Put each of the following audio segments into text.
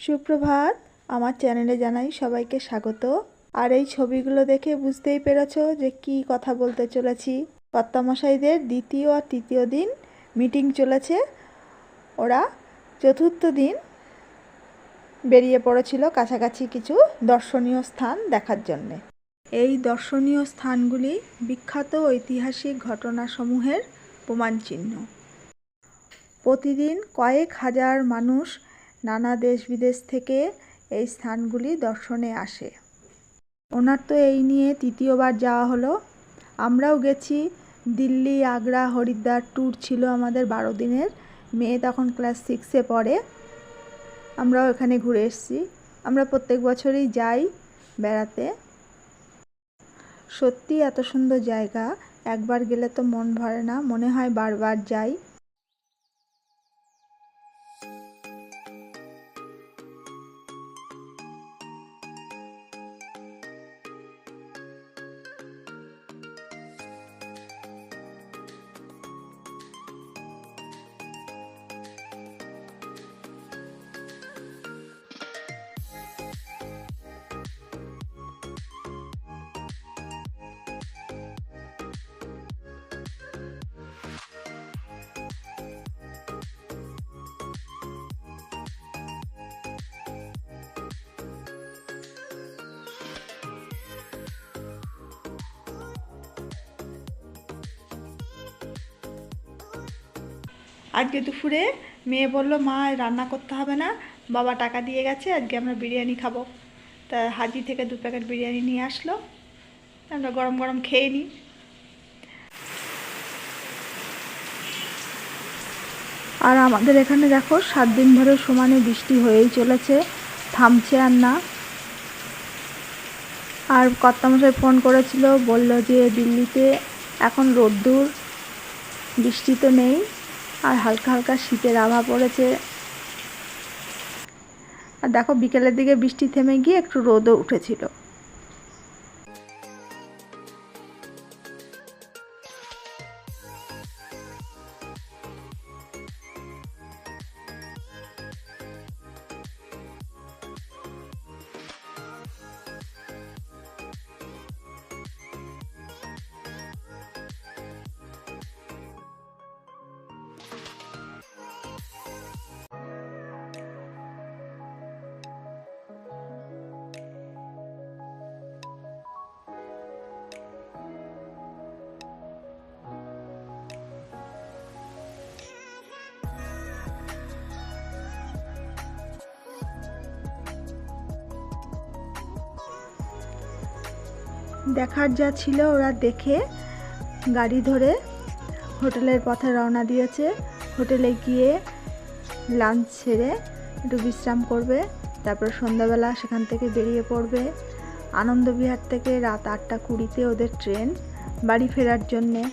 সুপ্রভাত, আমার চ্যানেলে জানাই সবাইকে স্বাগত। আর এই ছবিগুলো দেখে বুঝতেই পেরেছো যে কি কথা বলতে চলেছি। কর্তামশাইদের দ্বিতীয় আর তৃতীয় দিন মিটিং চলেছে। ওরা চতুর্থ দিন বেরিয়ে পড়েছিল কাছাকাছি কিছু দর্শনীয় স্থান দেখার জন্যে। এই দর্শনীয় স্থানগুলি বিখ্যাত ঐতিহাসিক ঘটনাসমূহের প্রমাণচিহ্ন। প্রতিদিন কয়েক হাজার মানুষ নানা দেশ বিদেশ থেকে এই স্থানগুলি দর্শনে আসে। ওনার তো এই নিয়ে তৃতীয়বার যাওয়া হলো। আমরাও গেছি। দিল্লি, আগ্রা, হরিদ্বার ট্যুর ছিল আমাদের 12 দিনের। মেয়ে তখন ক্লাস 6-এ পড়ে। আমরাও এখানে ঘুরে এসেছি। আমরা প্রত্যেক বছরই যাই বেড়াতে। সত্যি এত সুন্দর জায়গা, একবার গেলে তো মন ভরে না, মনে হয় বারবার যাই। আজকে দুপুরে মেয়ে বলল, মা রান্না করতে হবে না, বাবা টাকা দিয়ে গেছে, আজকে আমরা বিরিয়ানি খাবো। তা হাজি থেকে 2 প্যাকেট বিরিয়ানি নিয়ে আসলো। আমরা গরম গরম খেয়ে নিই। আর আমাদের এখানে দেখো 7 দিন ধরে সমানে বৃষ্টি হয়েই চলেছে, থামছে আর না। আর কর্তামশাই ফোন করেছিল, বলল যে দিল্লিতে এখন রোদ্দুর, বৃষ্টি তো নেই, আর হালকা হালকা শীতের আভা পড়েছে। আর দেখো বিকেলের দিকে বৃষ্টি থেমে গিয়ে একটু রোদও উঠেছিল। দেখার যা ছিল ওরা দেখে গাড়ি ধরে হোটেলের পথে রওনা দিয়েছে। হোটেলে গিয়ে লাঞ্চ সেরে একটু বিশ্রাম করবে, তারপর সন্ধ্যাবেলা সেখান থেকে বেরিয়ে পড়বে। আনন্দবিহার থেকে রাত 8:20 ওদের ট্রেন বাড়ি ফেরার জন্যে।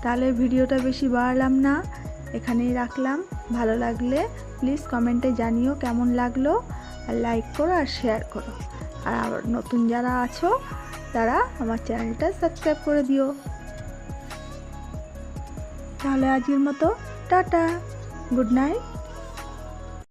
তাহলে ভিডিওটা বেশি বাড়ালাম না, এখানেই রাখলাম। ভালো লাগলে প্লিজ কমেন্টে জানিও কেমন লাগলো, আর লাইক করো আর শেয়ার করো। আর নতুন যারা আছো তারা আমার চ্যানেলটা সাবস্ক্রাইব করে দিও। তাহলে আজকের মতো টাটা, গুড নাইট।